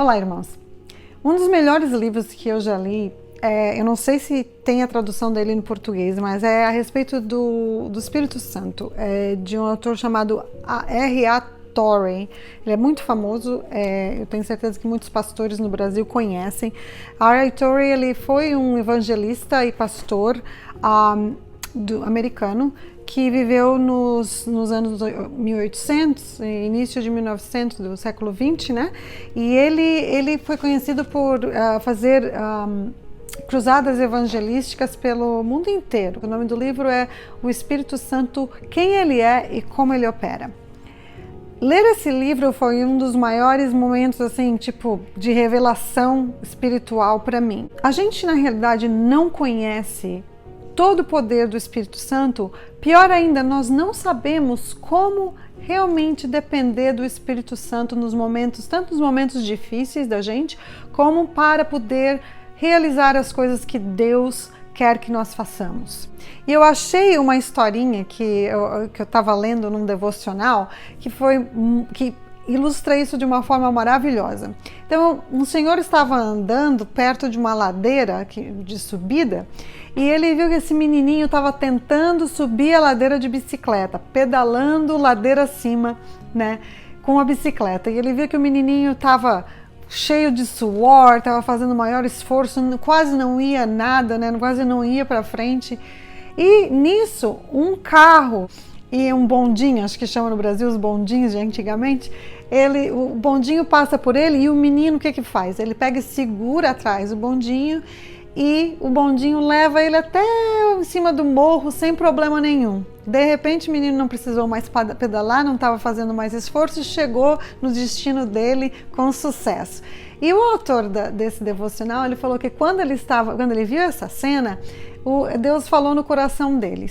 Olá, irmãos. Um dos melhores livros que eu já li, eu não sei se tem a tradução dele no português, mas é a respeito do Espírito Santo, de um autor chamado R.A. Torrey. Ele é muito famoso, eu tenho certeza que muitos pastores no Brasil conhecem. R.A. Torrey, ele foi um evangelista e pastor americano que viveu nos anos 1800, início de 1900 do século 20, né? E ele foi conhecido por fazer cruzadas evangelísticas pelo mundo inteiro. O nome do livro é O Espírito Santo, Quem Ele É e Como Ele Opera. Ler esse livro foi um dos maiores momentos, assim, tipo, de revelação espiritual para mim. A gente, na realidade, não conhece todo o poder do Espírito Santo. Pior ainda, nós não sabemos como realmente depender do Espírito Santo nos momentos, tanto nos momentos difíceis da gente, como para poder realizar as coisas que Deus quer que nós façamos. E eu achei uma historinha que eu estava lendo num devocional que ilustra isso de uma forma maravilhosa. Então, um senhor estava andando perto de uma ladeira de subida e ele viu que esse menininho estava tentando subir a ladeira de bicicleta, pedalando ladeira acima, né, com a bicicleta. E ele viu que o menininho estava cheio de suor, estava fazendo maior esforço, quase não ia nada, né, quase não ia para frente. E nisso, um carro e um bondinho, acho que chama no Brasil os bondinhos de antigamente, o bondinho passa por ele e o menino o que faz? Ele pega e segura atrás do bondinho e o bondinho leva ele até em cima do morro sem problema nenhum. De repente o menino não precisou mais pedalar, não estava fazendo mais esforço e chegou no destino dele com sucesso. E o autor desse devocional, ele falou que quando ele viu essa cena, Deus falou no coração dele.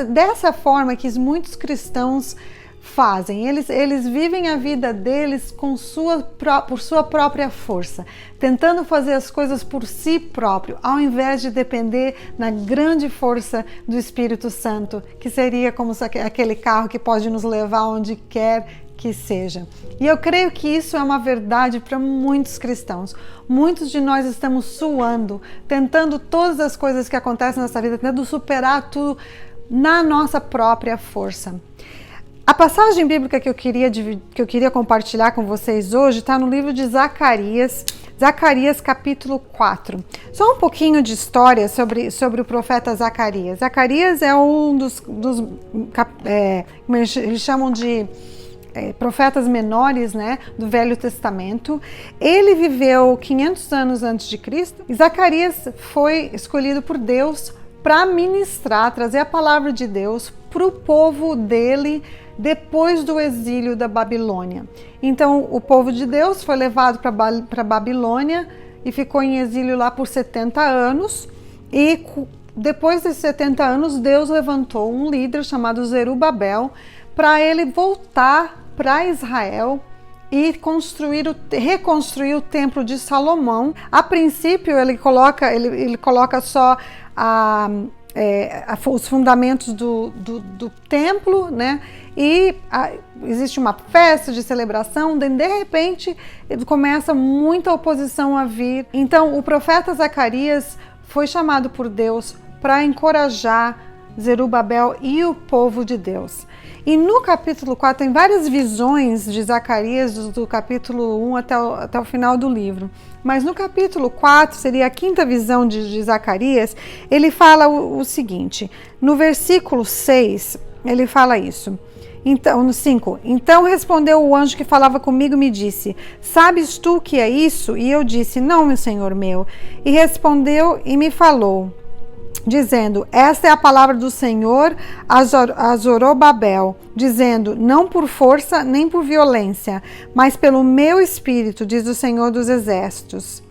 Dessa forma que muitos cristãos fazem, eles vivem a vida deles por sua própria força, tentando fazer as coisas por si próprio, ao invés de depender na grande força do Espírito Santo, que seria como aquele carro que pode nos levar onde quer que seja. E eu creio que isso é uma verdade para muitos cristãos. Muitos de nós estamos suando, tentando todas as coisas que acontecem nessa vida, tentando superar tudo na nossa própria força. A passagem bíblica que eu queria compartilhar com vocês hoje está no livro de Zacarias capítulo 4. Só um pouquinho de história sobre o profeta Zacarias. Zacarias é um dos eles chamam de profetas menores, né, do Velho Testamento. Ele viveu 500 anos antes de Cristo e Zacarias foi escolhido por Deus para ministrar, trazer a palavra de Deus para o povo dele depois do exílio da Babilônia. Então, o povo de Deus foi levado para a Babilônia e ficou em exílio lá por 70 anos. E depois desses 70 anos, Deus levantou um líder chamado Zerubabel para ele voltar para Israel e reconstruir o templo de Salomão. A princípio, ele coloca só os fundamentos do templo, né? E existe uma festa de celebração, de repente começa muita oposição a vir. Então o profeta Zacarias foi chamado por Deus para encorajar Zerubabel e o povo de Deus. E no capítulo 4 tem várias visões de Zacarias, do capítulo 1 até o final do livro. Mas no capítulo 4, seria a quinta visão de Zacarias, ele fala o seguinte, no versículo 6, ele fala isso. Então, no 5, então respondeu o anjo que falava comigo e me disse, sabes tu o que é isso? E eu disse, não, meu senhor meu. E respondeu e me falou, dizendo, esta é a palavra do Senhor a Zorobabel, dizendo, não por força nem por violência, mas pelo meu espírito, diz o Senhor dos Exércitos.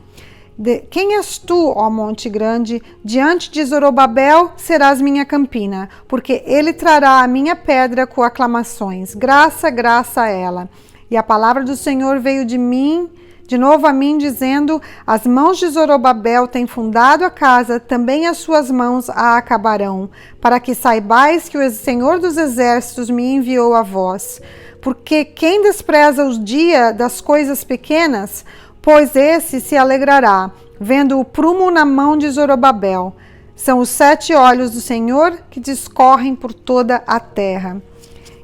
Quem és tu, ó monte grande? Diante de Zorobabel serás minha campina, porque ele trará a minha pedra com aclamações. Graça, graça a ela. E a palavra do Senhor veio de novo a mim, dizendo, as mãos de Zorobabel têm fundado a casa, também as suas mãos a acabarão, para que saibais que o Senhor dos Exércitos me enviou a vós. Porque quem despreza o dia das coisas pequenas, pois esse se alegrará, vendo o prumo na mão de Zorobabel. São os 7 olhos do Senhor que discorrem por toda a terra.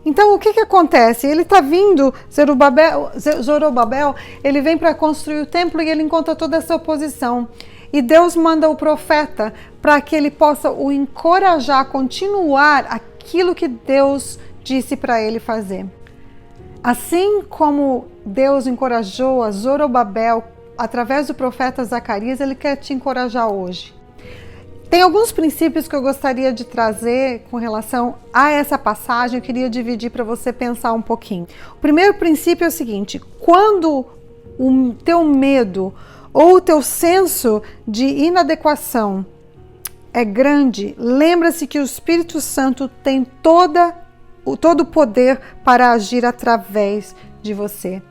Então, o que acontece? Ele está vindo, Zorobabel, ele vem para construir o templo e ele encontra toda essa oposição. E Deus manda o profeta para que ele possa o encorajar a continuar aquilo que Deus disse para ele fazer. Assim como Deus encorajou a Zorobabel através do profeta Zacarias, ele quer te encorajar hoje. Tem alguns princípios que eu gostaria de trazer com relação a essa passagem, eu queria dividir para você pensar um pouquinho. O primeiro princípio é o seguinte: quando o teu medo ou o teu senso de inadequação é grande, lembra-se que o Espírito Santo tem todo o poder para agir através de você.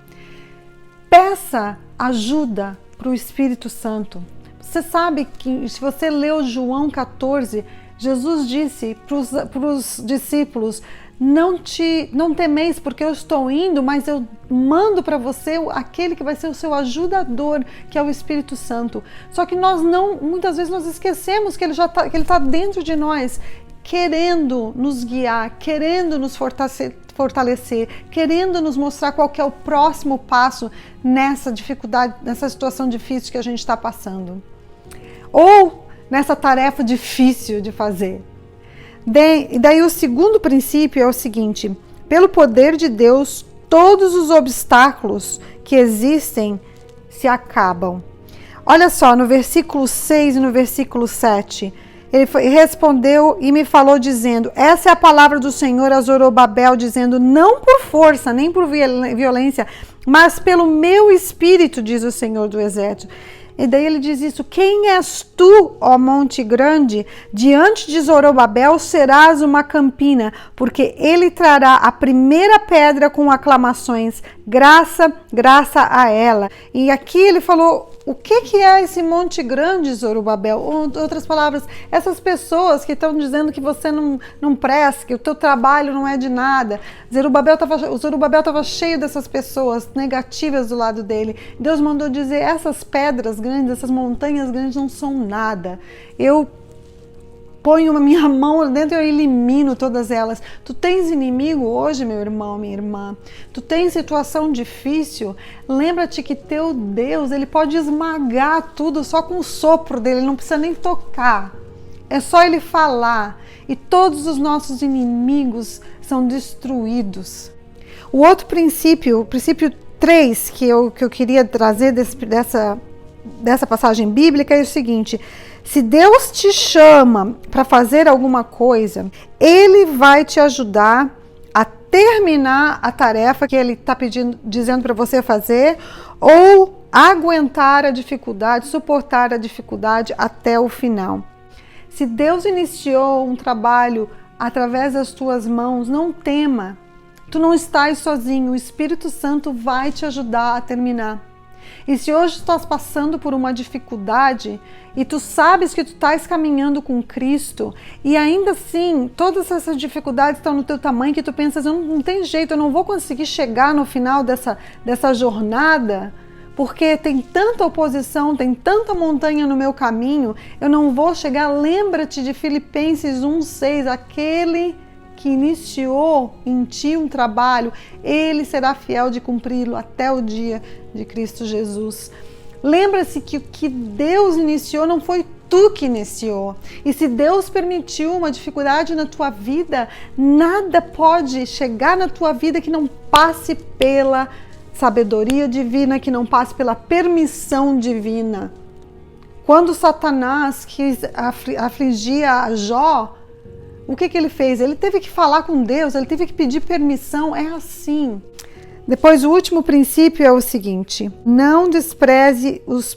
Peça ajuda para o Espírito Santo. Você sabe que se você leu João 14, Jesus disse para os discípulos: não temeis porque eu estou indo, mas eu mando para você aquele que vai ser o seu ajudador, que é o Espírito Santo. Só que muitas vezes nós esquecemos que ele está dentro de nós, querendo nos guiar, querendo nos fortalecer, querendo nos mostrar qual que é o próximo passo nessa dificuldade, nessa situação difícil que a gente está passando. Ou nessa tarefa difícil de fazer. Daí o segundo princípio é o seguinte: pelo poder de Deus, todos os obstáculos que existem se acabam. Olha só, no versículo 6 e no versículo 7, ele respondeu e me falou dizendo: essa é a palavra do Senhor a Zorobabel, dizendo: não por força, nem por violência, mas pelo meu espírito, diz o Senhor do Exército. E daí ele diz isso: quem és tu, ó monte grande? Diante de Zorobabel serás uma campina, porque ele trará a primeira pedra com aclamações, graça, graça a ela. E aqui ele falou: o que é esse monte grande, Zorobabel? Outras palavras, essas pessoas que estão dizendo que você não presta, que o teu trabalho não é de nada. O Zorobabel estava cheio dessas pessoas negativas do lado dele. Deus mandou dizer: essas pedras grandes, essas montanhas grandes não são nada. Eu ponho a minha mão dentro e eu elimino todas elas. Tu tens inimigo hoje, meu irmão, minha irmã. Tu tens situação difícil. Lembra-te que teu Deus, ele pode esmagar tudo só com o sopro dele. Ele não precisa nem tocar. É só ele falar. E todos os nossos inimigos são destruídos. O outro princípio, o princípio 3 que eu queria trazer dessa passagem bíblica é o seguinte: se Deus te chama para fazer alguma coisa, Ele vai te ajudar a terminar a tarefa que Ele está dizendo para você fazer, ou aguentar a dificuldade, suportar a dificuldade até o final. Se Deus iniciou um trabalho através das tuas mãos, não tema. Tu não estás sozinho, o Espírito Santo vai te ajudar a terminar. E se hoje tu estás passando por uma dificuldade e tu sabes que tu estás caminhando com Cristo e ainda assim todas essas dificuldades estão no teu tamanho que tu pensas: não tem jeito, eu não vou conseguir chegar no final dessa jornada porque tem tanta oposição, tem tanta montanha no meu caminho, eu não vou chegar. Lembra-te de Filipenses 1:6, aquele que iniciou em ti um trabalho, ele será fiel de cumpri-lo até o dia de Cristo Jesus. Lembra-se que o que Deus iniciou não foi tu que iniciou. E se Deus permitiu uma dificuldade na tua vida, nada pode chegar na tua vida que não passe pela sabedoria divina, que não passe pela permissão divina. Quando Satanás quis afligir a Jó, o que ele fez? Ele teve que falar com Deus, ele teve que pedir permissão. É assim. Depois, o último princípio é o seguinte: não despreze os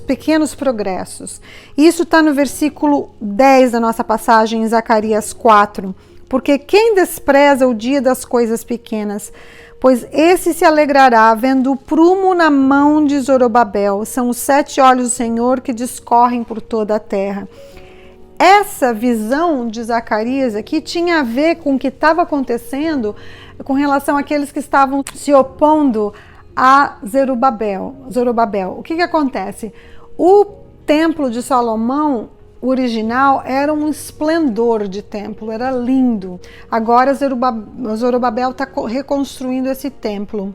pequenos progressos. Isso está no versículo 10 da nossa passagem em Zacarias 4. Porque quem despreza o dia das coisas pequenas, pois esse se alegrará vendo o prumo na mão de Zorobabel. São os 7 olhos do Senhor que discorrem por toda a terra. Essa visão de Zacarias aqui tinha a ver com o que estava acontecendo com relação àqueles que estavam se opondo a Zorobabel. O que acontece? O templo de Salomão original era um esplendor de templo, era lindo. Agora Zorobabel está reconstruindo esse templo.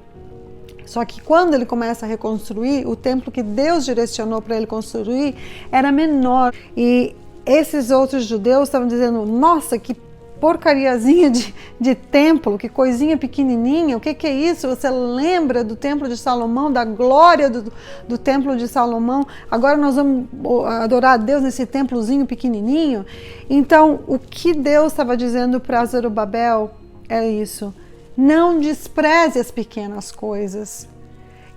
Só que quando ele começa a reconstruir, o templo que Deus direcionou para ele construir era menor. E esses outros judeus estavam dizendo, nossa, que porcariazinha de templo, que coisinha pequenininha, o que é isso? Você lembra do templo de Salomão, da glória do templo de Salomão? Agora nós vamos adorar a Deus nesse templozinho pequenininho? Então, o que Deus estava dizendo para Zorobabel é isso. Não despreze as pequenas coisas.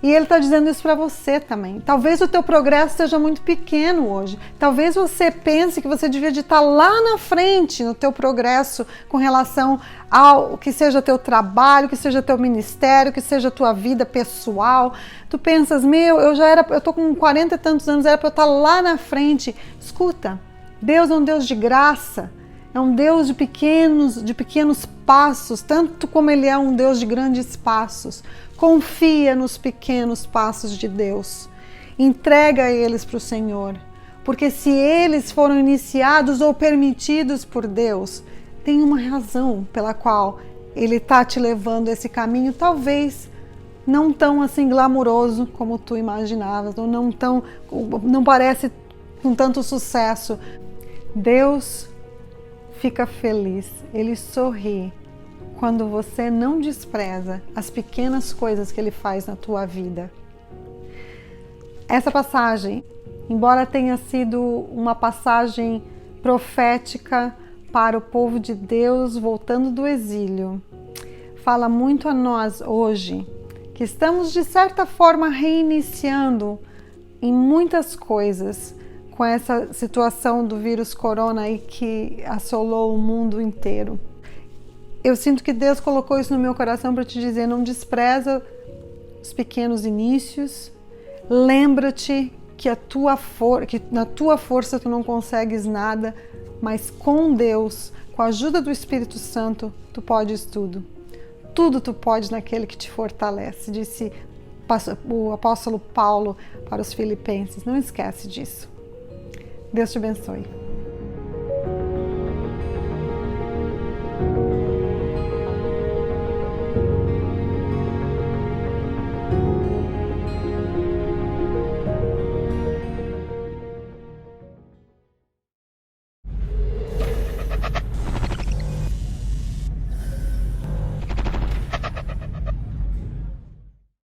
E ele está dizendo isso para você também. Talvez o teu progresso seja muito pequeno hoje. Talvez você pense que você devia estar lá na frente no teu progresso com relação ao que seja teu trabalho, que seja teu ministério, que seja tua vida pessoal. Tu pensas, eu tô com 40 e tantos anos, era para eu estar lá na frente. Escuta, Deus é um Deus de graça. É um Deus de pequenos passos, tanto como Ele é um Deus de grandes passos. Confia nos pequenos passos de Deus. Entrega eles para o Senhor. Porque se eles foram iniciados ou permitidos por Deus, tem uma razão pela qual Ele está te levando esse caminho, talvez não tão assim glamuroso como tu imaginavas, ou não parece com tanto sucesso. Deus fica feliz, Ele sorri quando você não despreza as pequenas coisas que Ele faz na tua vida. Essa passagem, embora tenha sido uma passagem profética para o povo de Deus voltando do exílio, fala muito a nós hoje, que estamos de certa forma reiniciando em muitas coisas, com essa situação do vírus corona aí que assolou o mundo inteiro. Eu sinto que Deus colocou isso no meu coração para te dizer, não despreza os pequenos inícios, lembra-te que na tua força tu não consegues nada, mas com Deus, com a ajuda do Espírito Santo, tu podes tudo. Tudo tu podes naquele que te fortalece, disse o apóstolo Paulo para os filipenses. Não esquece disso. Deus te abençoe.